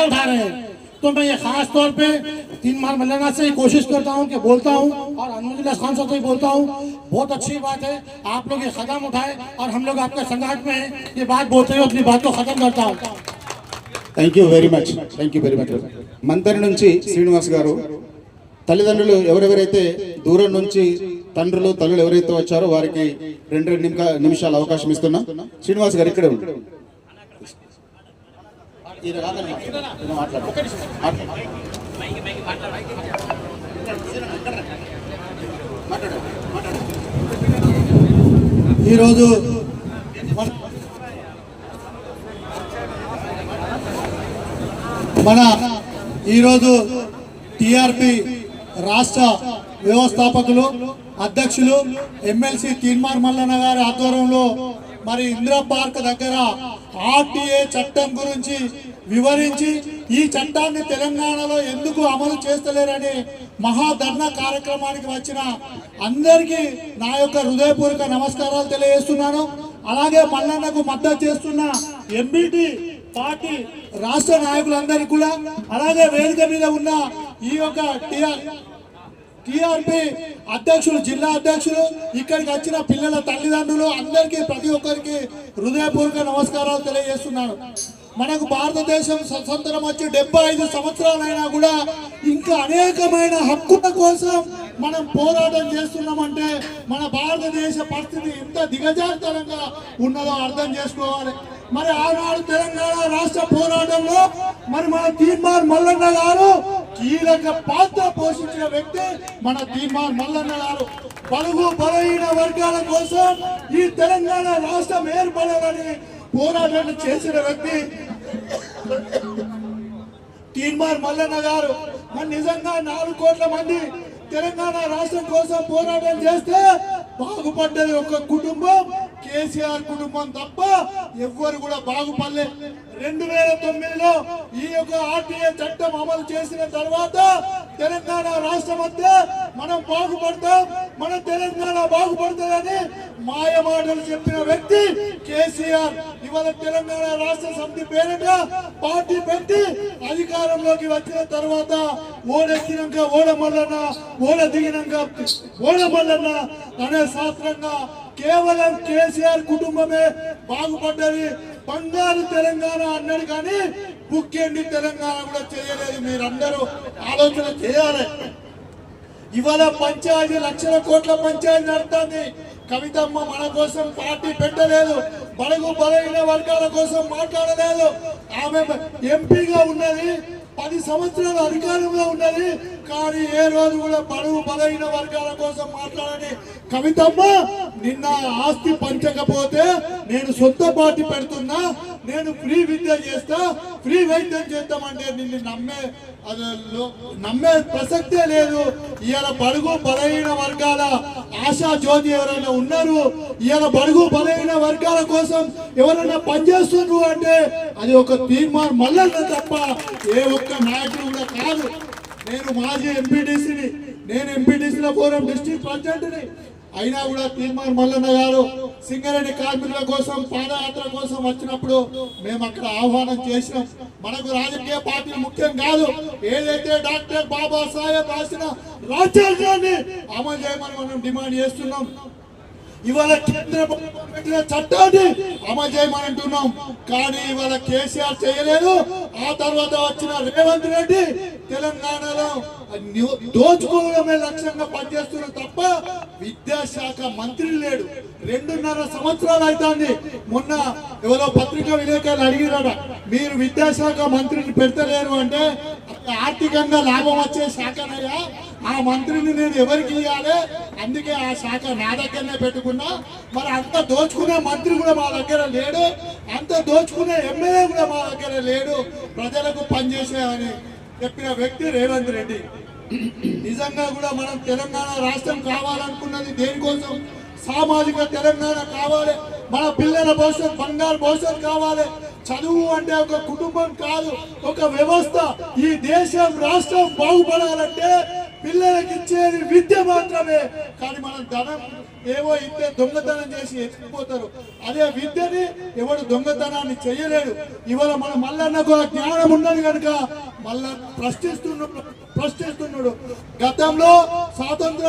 उठा रहे हैं। तो मैं ये खास तौर पे तीन मार मल्लाना से कोशिश करता हूँ कि बोलता हूँ और अनुजुल्लाह खान साहब से बोलता हूँ, बहुत अच्छी बात है आप लोग ये कदम उठाए और हम लोग आपके संघाट में हैं, ये बात बोलते हुए अपनी बात को खत्म करता हूँ। Thank you very much Manthani నుంచి శ్రీనివాస్ గారు తల్లిదండ్రులు ఎవరెవరైతే దూరం నుంచి తండ్రులు తల్లులు ఎవరైతే వచ్చారో వారికి 2 నిమిషాల అవకాశం ఇస్తున్నా. శ్రీనివాస్ గారు ఇక్కడే ఉంటారు. ఈరోజు టిఆర్పి రాష్ట్ర వ్యవస్థాపకులు అధ్యక్షులు ఎమ్మెల్సీ తీన్మార్ మల్లన్న గారి ఆధ్వర్యంలో మరి ఇందిరా పార్క్ దగ్గర ఆర్టీఏ చట్టం గురించి వివరించి ఈ చట్టాన్ని తెలంగాణలో ఎందుకు అమలు చేస్తలేరని మహాధర్నా కార్యక్రమానికి వచ్చిన అందరికీ నా యొక్క హృదయపూర్వక నమస్కారాలు తెలియజేస్తున్నాను. అలాగే మల్లన్నకు మద్దతు చేస్తున్న ఎంబీటీ పార్టీ రాష్ట్ర నాయకులందరికీ కూడా, అలాగే వేదిక మీద ఉన్న ఈ యొక్క టిఆర్పి అధ్యక్షులు, జిల్లా అధ్యక్షులు, ఇక్కడికి వచ్చిన పిల్లల తల్లిదండ్రులు అందరికీ ప్రతి ఒక్కరికి హృదయపూర్వక నమస్కారాలు తెలియజేస్తున్నాను. మనకు భారతదేశం స్వతంత్రం వచ్చి 75 సంవత్సరాలైనా కూడా ఇంకా అనేకమైన హక్కుల కోసం మనం పోరాటం చేస్తున్నామంటే మన భారతదేశ పరిస్థితి ఎంత దిగజారుతనంగా ఉన్నదో అర్థం చేసుకోవాలి. మరి ఆనాడు తెలంగాణ రాష్ట్ర పోరాటంలో మరి మన తీన్మార్ మల్లన్న గారు కీలక పాత్ర పోషించిన వ్యక్తి మన తీన్మార్ మల్లన్న గారు. బడుగు బలహీన వర్గాల కోసం ఈ తెలంగాణ రాష్ట్రం ఏర్పడాలని పోరాటం చేసిన వ్యక్తి తీన్మార్ మల్లన్న గారు. మరి నిజంగా 4 కోట్ల మంది తెలంగాణ రాష్ట్రం కోసం పోరాటం చేస్తే బాగుపడ్డది ఒక కుటుంబం, కేసీఆర్ కుటుంబం తప్ప ఎవ్వరు కూడా బాగుపడలే. 2009లో ఈ యొక్క ఆర్టీఏ చట్టం అమలు చేసిన తర్వాత తెలంగాణ రాష్ట్రం అంతా మనం బాగుపడతాం, మన తెలంగాణ బాగుపడుతుందని మాయమాటలు చెప్పిన వ్యక్తి కేసీఆర్. ఇవాళ తెలంగాణ రాష్ట్ర సమితి పేరిట పార్టీ పెట్టి అధికారంలోకి వచ్చిన తర్వాత ఓడెక్కినాక ఓడమల్లన్న, ఓడ దిగినాక ఓడమల్లన్న అనే శాస్త్రంగా కేవలం కేసీఆర్ కుటుంబమే బాగుపడ్డది. బంగారు తెలంగాణ అన్నాడు కానీ ముఖ్యండి తెలంగాణ కూడా చేయలేదు. మీరందరూ ఆలోచన చేయాలి. ఇవాళ పంచాయతీ లక్షల కోట్ల పంచాయతీ నడుస్తుంది. కవితమ్మ మన కోసం పార్టీ పెట్టలేదు, బడుగు బలహీన వర్గాల కోసం మాట్లాడలేదు. ఆమె ఎంపీగా ఉన్నది, 10 సంవత్సరాలు అధికారంలో ఉన్నది, కానీ ఏ రోజు కూడా బడుగు బలహీన వర్గాల కోసం మాట్లాడని కవితమ్మ నిన్న ఆస్తి పంచకపోతే నేను సొంత పార్టీ పెడుతున్నా, నేను ఫ్రీ విద్య చేస్తా, ఫ్రీ వైద్యం చేద్దామంటే నిన్ను నమ్మే ప్రసక్తే లేదు. ఇవాళ బడుగు బలహీన వర్గాల ఆశా జ్యోతి ఎవరైనా ఉన్నారు, ఇవాళ బడుగు బలహీన వర్గాల కోసం ఎవరైనా పనిచేస్తున్నారు అంటే అది ఒక తీన్మార్ మల్లన్న తప్ప ఏ ఒక్క నాయకుడు కూడా కాదు. నేను మాజీ ఎంపీటీసీని, నేను ఎంపీటీసీల ఫోరం డిస్ట్రిక్ట్ ప్రెసిడెంట్ని. అయినా కూడా తీన్మార్ మల్లన్న గారు సింగరేణి కార్మికుల కోసం పాదయాత్ర కోసం వచ్చినప్పుడు మేము అక్కడ ఆహ్వానం చేసినాం. మనకు రాజకీయ పార్టీలు ముఖ్యం కాదు, ఏదైతే డాక్టర్ బాబాసాహెబ్ రాసిన రాజ్యాంగాన్ని అమలు చేయమని మనం డిమాండ్ చేస్తున్నాం. ఇవాళ కేంద్ర ప్రభుత్వం పెట్టిన చట్టాన్ని అమలు చేయమని అంటున్నాం, కానీ ఇవాళ కేసీఆర్ చేయలేదు. ఆ తర్వాత వచ్చిన రేవంత్ రెడ్డి తెలంగాణలో దోచుకోవడమే లక్ష్యంగా పనిచేస్తున్నారు తప్ప విద్యాశాఖ మంత్రి లేడు. 2.5 సంవత్సరాలు అవుతుంది. మొన్న ఎవరో పత్రికా విలేకరులు అడిగినారా, మీరు విద్యాశాఖ మంత్రిని పెడతలేరు అంటే ఆర్థికంగా లాభం వచ్చే శాఖనయ్యా, ఆ మంత్రిని నేను ఎవరికి ఇవ్వాలి, అందుకే ఆ శాఖ నా దగ్గరనే పెట్టుకున్నా. మరి అంత దోచుకునే మంత్రి కూడా మా దగ్గర లేడు, అంత దోచుకునే ఎమ్మెల్యే కూడా మా దగ్గర లేడు. ప్రజలకు పనిచేసే అని చెప్పిన వ్యక్తి రేవంత్ రెడ్డి. నిజంగా కూడా మనం తెలంగాణ రాష్ట్రం కావాలనుకున్నది దేనికోసం? సామాజిక తెలంగాణ కావాలి, మన పిల్లల భవిష్యత్ బంగారు భవిష్యత్ కావాలి. చదువు అంటే ఒక కుటుంబం కాదు, ఒక వ్యవస్థ. ఈ దేశం రాష్ట్రం బాగుపడాలంటే పిల్లలకి ఇచ్చేది విద్య మాత్రమే, కానీ మనం ధనం ఏవో ఇస్తే దొంగతనం చేసి ఎత్తుకుపోతారు. అదే విద్యని ఎవడు దొంగతనాన్ని చెయ్యలేడు. ఇవాళ మన మల్లన్నకు ఆ జ్ఞానం ఉన్నది కనుక మల్ల ప్రశ్నిస్తున్నాడు. గతంలో స్వాతంత్రం